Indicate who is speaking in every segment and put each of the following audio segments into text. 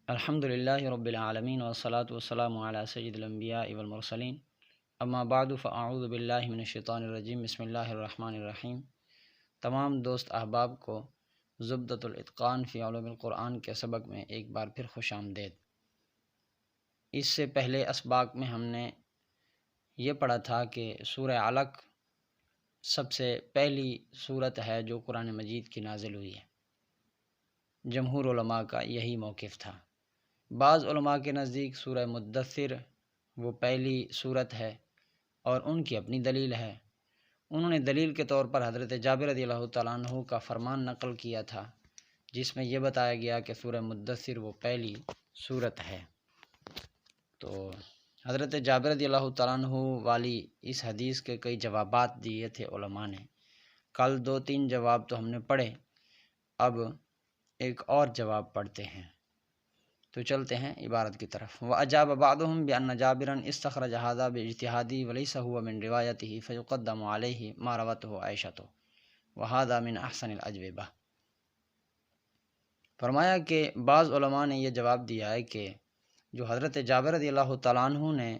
Speaker 1: الحمدللہ رب العالمین والصلاة والسلام علی سید الانبیاء والمرسلین اما بعد فاعوذ باللہ من الشیطان الرجیم بسم اللہ الرحمن الرحیم۔ تمام دوست احباب کو زبدۃ الاتقان فی علوم القرآن کے سبق میں ایک بار پھر خوش آمدید۔ اس سے پہلے اسباق میں ہم نے یہ پڑھا تھا کہ سورہ علق سب سے پہلی صورت ہے جو قرآن مجید کی نازل ہوئی ہے۔ جمہور علماء کا یہی موقف تھا۔ بعض علماء کے نزدیک سورہ مدثر وہ پہلی صورت ہے اور ان کی اپنی دلیل ہے۔ انہوں نے دلیل کے طور پر حضرت جابر رضی اللہ تعالیٰ عنہ کا فرمان نقل کیا تھا، جس میں یہ بتایا گیا کہ سورہ مدثر وہ پہلی صورت ہے۔ تو حضرت جابر رضی اللہ تعالیٰ عنہ والی اس حدیث کے کئی جوابات دیے تھے علماء نے۔ کل 2-3 جواب تو ہم نے پڑھے، اب ایک اور جواب پڑھتے ہیں۔ تو چلتے ہیں عبارت کی طرف۔ وَأَجَابَ بَعْضُهُمْ بِأَنَّ جَابِرًا اسْتَخْرَجَ هَذَا بِاجْتِهَادِهِ وَلَيْسَ هُوَ مِنْ رِوَايَتِهِ فَيُقَدَّمُ عَلَيْهِ مَا رَوَتْهُ عَائِشَةُ وَهَذَا مِنْ أَحْسَنِ الْأَجْوِبَةِ۔ فرمایا کہ بعض علماء نے یہ جواب دیا ہے کہ جو حضرت جابر رضی اللہ تعالیٰ عنہ نے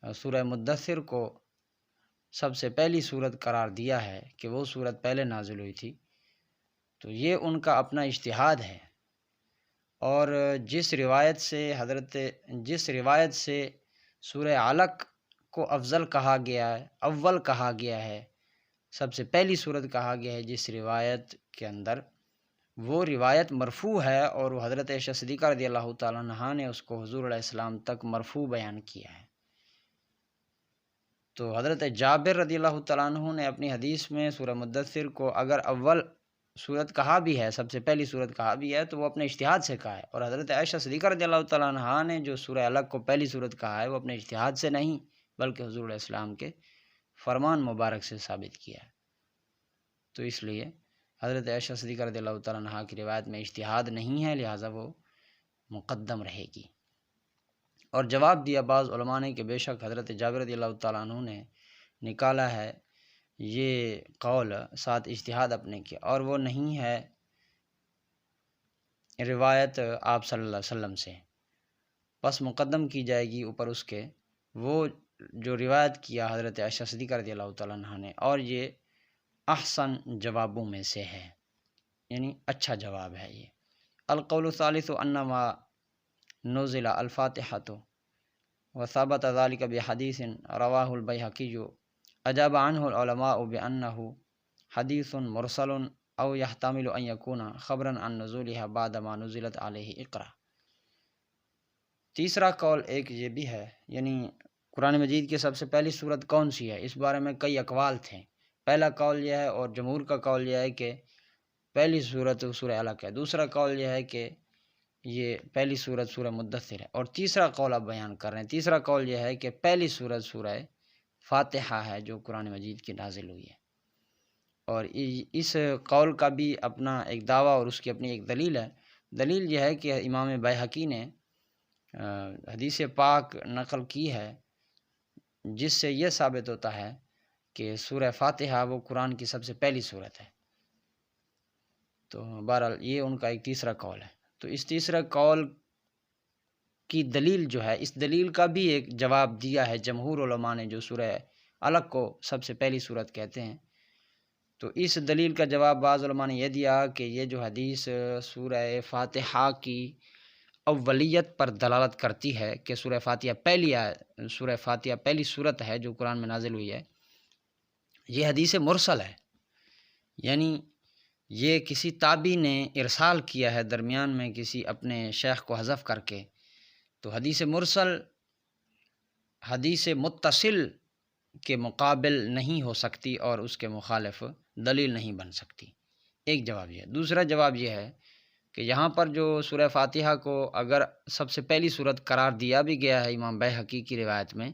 Speaker 1: سورہ مدثر کو سب سے پہلی صورت قرار دیا ہے کہ وہ صورت پہلے نازل ہوئی تھی، تو یہ ان کا اپنا اجتہاد ہے، اور جس روایت سے سورہ علق کو افضل کہا گیا ہے، اول کہا گیا ہے، سب سے پہلی صورت کہا گیا ہے، جس روایت کے اندر وہ روایت مرفوع ہے اور وہ حضرت عائشہ صدیقہ رضی اللہ تعالیٰ عنہا نے اس کو حضور علیہ السلام تک مرفوع بیان کیا ہے۔ تو حضرت جابر رضی اللہ تعالیٰ عنہ نے اپنی حدیث میں سورہ مدثر کو اگر اول صورت کہا بھی ہے، سب سے پہلی صورت کہا بھی ہے، تو وہ اپنے اجتہاد سے کہا ہے، اور حضرت عائشہ صدیقہ رضی اللہ تعالیٰ عنہا نے جو سورہ علق کو پہلی صورت کہا ہے وہ اپنے اجتہاد سے نہیں بلکہ حضور علیہ السلام کے فرمان مبارک سے ثابت کیا ہے۔ تو اس لیے حضرت عائشہ صدیقہ رضی اللہ تعالیٰ عنہا کی روایت میں اجتہاد نہیں ہے، لہٰذا وہ مقدم رہے گی۔ اور جواب دیا بعض علماء نے کہ بے شک حضرت جابر رضی اللہ تعالیٰ عنہ نے نکالا ہے یہ قول ساتھ اجتہاد اپنے کے، اور وہ نہیں ہے روایت آپ صلی اللہ علیہ وسلم سے، پس مقدم کی جائے گی اوپر اس کے وہ جو روایت کیا حضرت عائشہ صدیقہ رضی اللہ تعالیٰ عنہ نے، اور یہ احسن جوابوں میں سے ہے، یعنی اچھا جواب ہے یہ۔ القول الثالث انما نزل الفاتحۃ وثبت ذلك بحدیث رواہ البیہقی اجاب عنہ العلماء بأنه حدیث مرسل او يحتمل ان يكون خبرا عن نزولها بعد ما نزلت عليه اقرا۔ تیسرا قول ایک یہ بھی ہے، یعنی قرآن مجید کی سب سے پہلی صورت کون سی ہے، اس بارے میں کئی اقوال تھے۔ پہلا قول یہ ہے، اور جمہور کا قول یہ ہے کہ پہلی صورت سورہ علق ہے۔ دوسرا قول یہ ہے کہ یہ پہلی صورت سورہ مدثر ہے، اور تیسرا قول آپ بیان کر رہے ہیں۔ تیسرا قول یہ ہے کہ پہلی صورت سورہ فاتحہ ہے جو قرآن مجید کی نازل ہوئی ہے، اور اس قول کا بھی اپنا ایک دعویٰ اور اس کی اپنی ایک دلیل ہے۔ دلیل یہ ہے کہ امام بیہقی نے حدیث پاک نقل کی ہے جس سے یہ ثابت ہوتا ہے کہ سورہ فاتحہ وہ قرآن کی سب سے پہلی صورت ہے۔ تو بہرحال یہ ان کا ایک تیسرا قول ہے۔ تو اس تیسرا قول کی دلیل جو ہے، اس دلیل کا بھی ایک جواب دیا ہے جمہور علماء نے، جو سورہ علق کو سب سے پہلی صورت کہتے ہیں۔ تو اس دلیل کا جواب بعض علماء نے یہ دیا کہ یہ جو حدیث سورہ فاتحہ کی اولیت پر دلالت کرتی ہے کہ سورہ فاتحہ پہلی صورت ہے جو قرآن میں نازل ہوئی ہے، یہ حدیث مرسل ہے، یعنی یہ کسی تابعی نے ارسال کیا ہے درمیان میں کسی اپنے شیخ کو حذف کر کے۔ تو حدیث مرسل حدیث متصل کے مقابل نہیں ہو سکتی اور اس کے مخالف دلیل نہیں بن سکتی۔ ایک جواب یہ ہے۔ دوسرا جواب یہ ہے کہ یہاں پر جو سورہ فاتحہ کو اگر سب سے پہلی صورت قرار دیا بھی گیا ہے امام بیہقی کی روایت میں،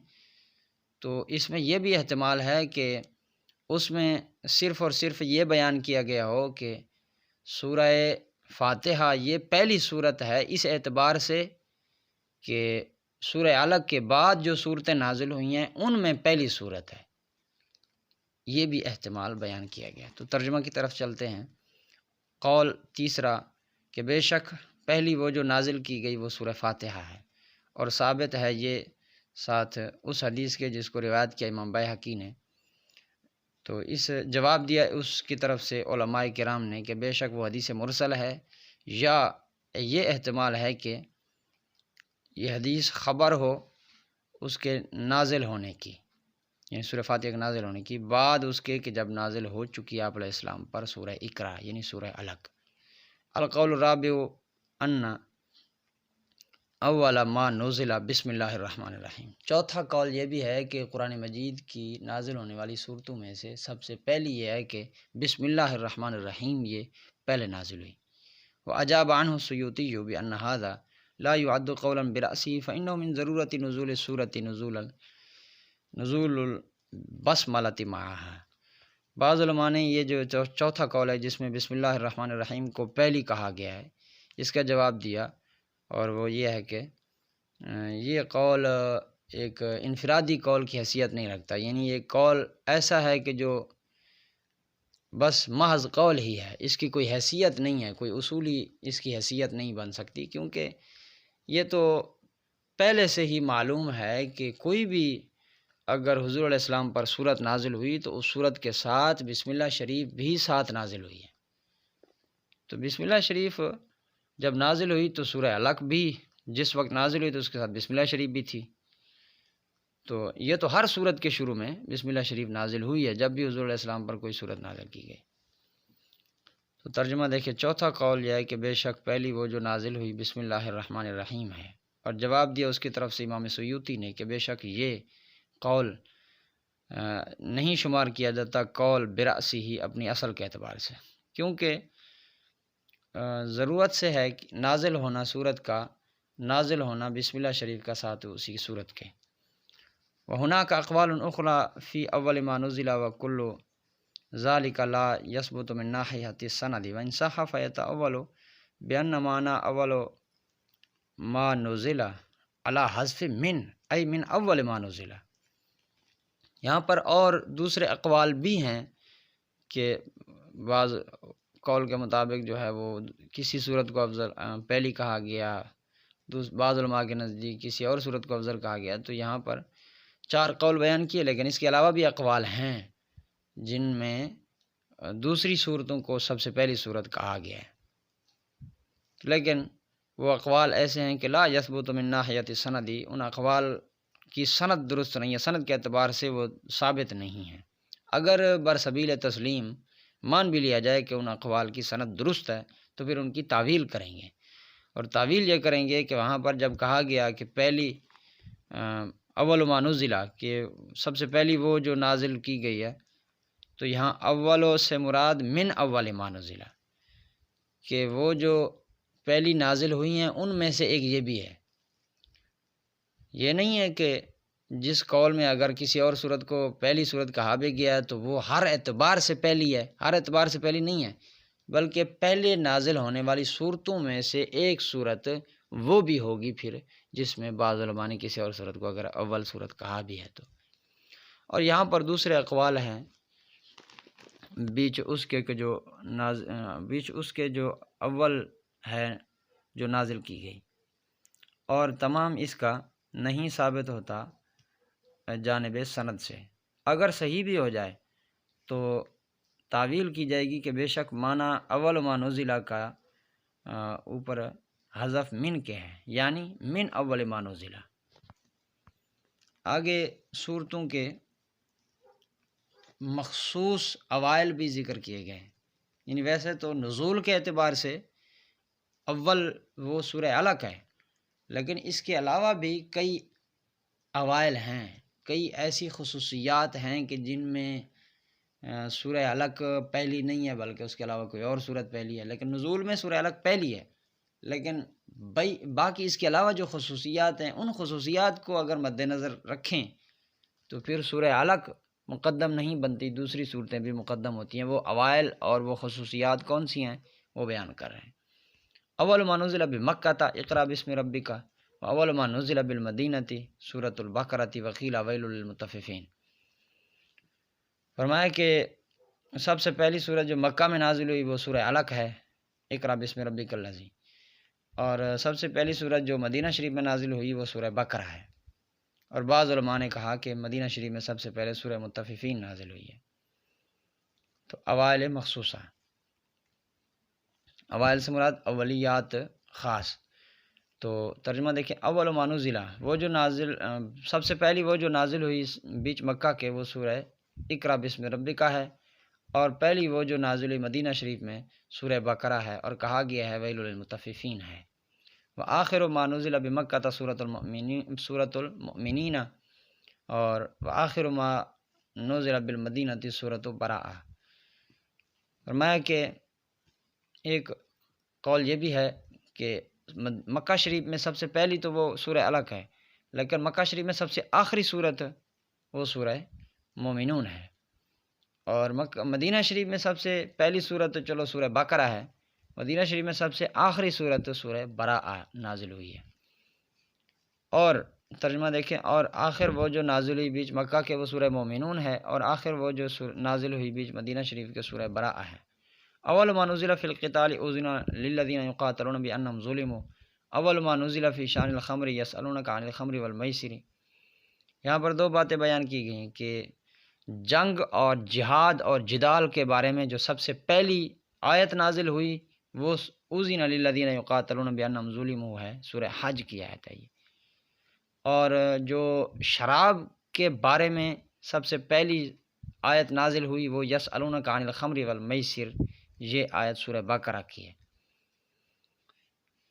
Speaker 1: تو اس میں یہ بھی احتمال ہے کہ اس میں صرف اور صرف یہ بیان کیا گیا ہو کہ سورہ فاتحہ یہ پہلی صورت ہے، اس اعتبار سے کہ سورہ علق کے بعد جو صورتیں نازل ہوئی ہیں ان میں پہلی صورت ہے، یہ بھی احتمال بیان کیا گیا۔ تو ترجمہ کی طرف چلتے ہیں۔ قول تیسرا کہ بے شک پہلی وہ جو نازل کی گئی وہ سورہ فاتحہ ہے، اور ثابت ہے یہ ساتھ اس حدیث کے جس کو روایت کیا امام بیہقی نے۔ تو اس جواب دیا اس کی طرف سے علماء کرام نے کہ بے شک وہ حدیث مرسل ہے، یا یہ احتمال ہے کہ یہ حدیث خبر ہو اس کے نازل ہونے کی، یعنی سورہ فاتحہ کے نازل ہونے کی بعد اس کے کہ جب نازل ہو چکی آپ علیہ السلام پر سورہ اقرا یعنی سورہ علق۔ القول الرابع ان اول ما نزل بسم اللہ الرحمن الرحیم۔ چوتھا قول یہ بھی ہے کہ قرآن مجید کی نازل ہونے والی صورتوں میں سے سب سے پہلی یہ ہے کہ بسم اللہ الرحمن الرحیم یہ پہلے نازل ہوئی۔ وأجاب عنه السیوطی بأن هذا لا يعد قولا برأسه فإنه من ضرورة نزول السورة نزول البسملة معها۔ بعض علماء نے یہ جو چوتھا قول ہے جس میں بسم اللہ الرحمن الرحیم کو پہلی کہا گیا ہے، اس کا جواب دیا، اور وہ یہ ہے کہ یہ قول ایک انفرادی قول کی حیثیت نہیں رکھتا، یعنی یہ قول ایسا ہے کہ جو بس محض قول ہی ہے، اس کی کوئی حیثیت نہیں ہے، کوئی اصولی اس کی حیثیت نہیں بن سکتی، کیونکہ یہ تو پہلے سے ہی معلوم ہے کہ کوئی بھی اگر حضور علیہ السلام پر صورت نازل ہوئی تو اس صورت کے ساتھ بسم اللہ شریف بھی ساتھ نازل ہوئی ہے۔ تو بسم اللہ شریف جب نازل ہوئی تو سورہ علق بھی جس وقت نازل ہوئی تو اس کے ساتھ بسم اللہ شریف بھی تھی، تو یہ تو ہر صورت کے شروع میں بسم اللہ شریف نازل ہوئی ہے جب بھی حضور علیہ السلام پر کوئی صورت نازل کی گئی۔ تو ترجمہ دیکھیں، چوتھا قول یہ ہے کہ بے شک پہلی وہ جو نازل ہوئی بسم اللہ الرحمن الرحیم ہے، اور جواب دیا اس کی طرف سے امام سیوطی نے کہ بے شک یہ قول نہیں شمار کیا جاتا قول برأسی ہی اپنی اصل کے اعتبار سے، کیونکہ ضرورت سے ہے کہ نازل ہونا صورت کا نازل ہونا بسم اللہ شریف کا ساتھ اسی صورت کے۔ وَهُنَاكَ أَقْوَالٌ أُخْرَى فِي أَوَّلِ مَا نُزِلَ وَكُلُّ ذَلِكَ لَا يَثْبُتُ مِن نَاحِيَةِ السَّنَدِ وَإِنْ صَحَّ فَيَتَأَوَّلُ بِأَنَّ مَعْنَى أَوَّلُ مَا نُزِلَ عَلَى حَذْفِ مِن أي من أول ما نُزِلَ۔ یہاں پر اور دوسرے اقوال بھی ہیں کہ بعض قول کے مطابق جو ہے وہ کسی صورت کو افضل پہلی کہا گیا، بعض علماء کے نزدیک کسی اور صورت کو افضل کہا گیا۔ تو یہاں پر 4 قول بیان کیے، لیکن اس کے علاوہ بھی اقوال ہیں جن میں دوسری صورتوں کو سب سے پہلی صورت کہا گیا ہے، لیکن وہ اقوال ایسے ہیں کہ لا یثبت من ناحیۃ السند، ان اقوال کی سند درست نہیں ہے، سند کے اعتبار سے وہ ثابت نہیں ہے۔ اگر برسبیل تسلیم مان بھی لیا جائے کہ ان اقوال کی سند درست ہے تو پھر ان کی تعویل کریں گے، اور تعویل یہ کریں گے کہ وہاں پر جب کہا گیا کہ پہلی اول ما نزل کہ سب سے پہلی وہ جو نازل کی گئی ہے، تو یہاں اولو سے مراد من اول ما نزل، کہ وہ جو پہلی نازل ہوئی ہیں ان میں سے ایک یہ بھی ہے۔ یہ نہیں ہے کہ جس قول میں اگر کسی اور صورت کو پہلی صورت کہا بھی گیا ہے تو وہ ہر اعتبار سے پہلی ہے، ہر اعتبار سے پہلی نہیں ہے، بلکہ پہلے نازل ہونے والی صورتوں میں سے ایک صورت وہ بھی ہوگی پھر جس میں بعض علماء نے کسی اور صورت کو اگر اول صورت کہا بھی ہے تو۔ اور یہاں پر دوسرے اقوال ہیں بیچ اس کے جو اول ہے جو نازل کی گئی، اور تمام اس کا نہیں ثابت ہوتا جانب سند سے۔ اگر صحیح بھی ہو جائے تو تعویل کی جائے گی کہ بے شک معنی اول ما نزل کا اوپر حذف من کے ہیں، یعنی من اول ما نزل۔ آگے صورتوں کے مخصوص اوائل بھی ذکر کیے گئے ہیں، یعنی ویسے تو نزول کے اعتبار سے اول وہ سورہ علق ہے، لیکن اس کے علاوہ بھی کئی اوائل ہیں، کئی ایسی خصوصیات ہیں کہ جن میں سورہ علق پہلی نہیں ہے بلکہ اس کے علاوہ کوئی اور صورت پہلی ہے، لیکن نزول میں سورہ علق پہلی ہے، لیکن باقی اس کے علاوہ جو خصوصیات ہیں ان خصوصیات کو اگر مد نظر رکھیں تو پھر سورہ علق مقدم نہیں بنتی، دوسری صورتیں بھی مقدم ہوتی ہیں۔ وہ اوائل اور وہ خصوصیات کون سی ہیں وہ بیان کر رہے ہیں۔ اول ما نزل بمکہ اقرا بسم ربک، اول ما نزل بالمدینہ سورۃ البقرۃ وقیل ویل للمطففین۔ فرمایا کہ سب سے پہلی سورت جو مکہ میں نازل ہوئی وہ سورہ علق ہے، اقرا بسم ربک الذی، اور سب سے پہلی سورت جو مدینہ شریف میں نازل ہوئی وہ سورہ بقرہ ہے، اور بعض علماء نے کہا کہ مدینہ شریف میں سب سے پہلے سورہ مطففین نازل ہوئی ہے۔ تو اوائل مخصوصہ، اوائل سے مراد اولیات خاص۔ تو ترجمہ دیکھیں، اول ما نزل، وہ جو نازل سب سے پہلی وہ جو نازل ہوئی بیچ مکہ کے وہ سورہ اقرا بسم ربک ہے، اور پہلی وہ جو نازل ہوئی مدینہ شریف میں سورہ بقرہ ہے، اور کہا گیا ہے ویل للمطففین ہے۔ وآخر ما نزل بمکہ سورۃ المؤمنین، اور وآخر ما نزل بالمدینہ سورۃ براءہ۔ فرمایا کہ ایک قول یہ بھی ہے کہ مکہ شریف میں سب سے پہلی تو وہ سورہ علق ہے، لیکن مکہ شریف میں سب سے آخری سورت وہ سورہ مومنون ہے، اور مدینہ شریف میں سب سے پہلی سورت چلو سورہ بقرہ ہے، مدینہ شریف میں سب سے آخری سورت سورہ براءہ نازل ہوئی ہے۔ اور ترجمہ دیکھیں، اور آخر وہ جو نازل ہوئی بیچ مکہ کے وہ سورہ مومنون ہے، اور آخر وہ جو نازل ہوئی بیچ مدینہ شریف کے سورہ براءہ ہے۔ اول ما نزل فی القتال اذن للذین یقاتلون بانہم ظلموا، اول ما نزل فی شان الخمر یسألونک عن الخمر والمیسر۔ یہاں پر دو باتیں بیان کی گئی ہیں کہ جنگ اور جہاد اور جدال کے بارے میں جو سب سے پہلی آیت نازل ہوئی وہ اذن للذین یقاتلون بانہم ظلموا ہے، سورہ حج کی آیت ہے یہ۔ اور جو شراب کے بارے میں سب سے پہلی آیت نازل ہوئی وہ یسألونک عن الخمر والمیسر، یہ آیت سورہ بقرہ کی ہے۔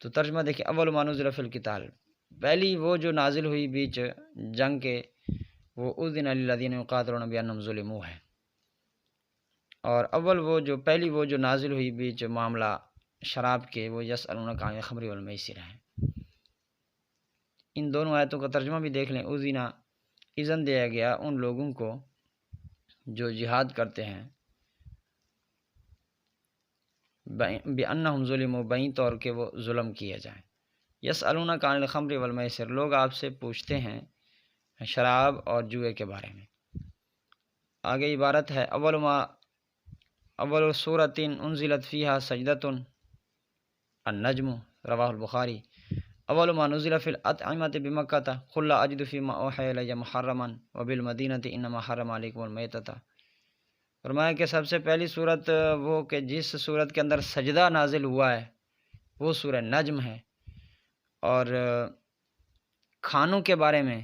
Speaker 1: تو ترجمہ دیکھیں، اول ما نزل فی القتال، پہلی وہ جو نازل ہوئی بیچ جنگ کے وہ اذن للذین یقاتلون بانہم ظلموا ہے، اور اول وہ جو پہلی وہ جو نازل ہوئی بیچ معاملہ شراب کے وہ یسألونک عن الخمر والمیسر ہے۔ ان دونوں آیتوں کا ترجمہ بھی دیکھ لیں۔ اذن دیا گیا ان لوگوں کو جو جہاد کرتے ہیں، بِأَنَّهُمْ ظُلِمُوا، بین طور کے وہ ظلم کیے جائیں۔ یسألونک عن الخمر والمیسر، لوگ آپ سے پوچھتے ہیں شراب اور جوئے کے بارے میں۔ آگے عبارت ہے، اول سورۃ انزلت فیہا سجدۃ النجم، رواہ البخاری۔ اول ما نزل فی الاطعمۃ بمکۃ قل لا اجد فیما اوحی الی محرما وبالمدینۃ انما حرم علیکم المیتۃ۔ فرمایا کہ سب سے پہلی صورت وہ کہ جس صورت کے اندر سجدہ نازل ہوا ہے وہ سورہ نجم ہے، اور کھانوں کے بارے میں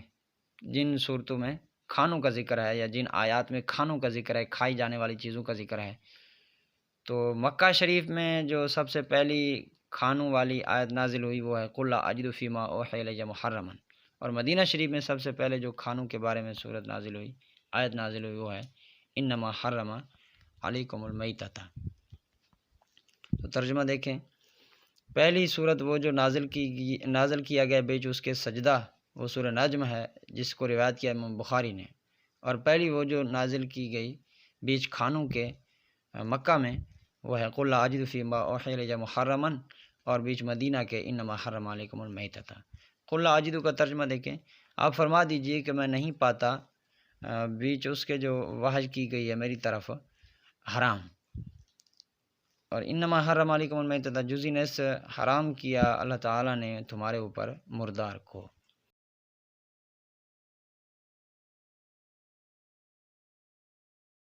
Speaker 1: جن صورتوں میں کھانوں کا ذکر ہے یا جن آیات میں کھانوں کا ذکر ہے، کھائی جانے والی چیزوں کا ذکر ہے، تو مکہ شریف میں جو سب سے پہلی کھانوں والی آیت نازل ہوئی وہ ہے قل لا اجد فیما اوحی الی محرما، اور مدینہ شریف میں سب سے پہلے جو کھانوں کے بارے میں صورت نازل ہوئی، آیت نازل ہوئی وہ ہے انما حرم علیکم المیتۃ۔ تو ترجمہ دیکھیں، پہلی صورت وہ جو نازل کیا گیا بیچ اس کے سجدہ وہ سورہ نجم ہے، جس کو روایت کیا امام بخاری نے، اور پہلی وہ جو نازل کی گئی بیچ کھانوں کے مکہ میں وہ ہے قل لا اجد فیما اوحی الی محرما، اور بیچ مدینہ کے انما حرم علیکم المیتۃ۔ قل لا اجد کا ترجمہ دیکھیں، آپ فرما دیجئے کہ میں نہیں پاتا بیچ اس کے جو وحی کی گئی ہے میری طرف حرام، اور انما حرم علیکم المیتۃ، جزی نے حرام کیا اللہ تعالیٰ نے تمہارے اوپر مردار کو۔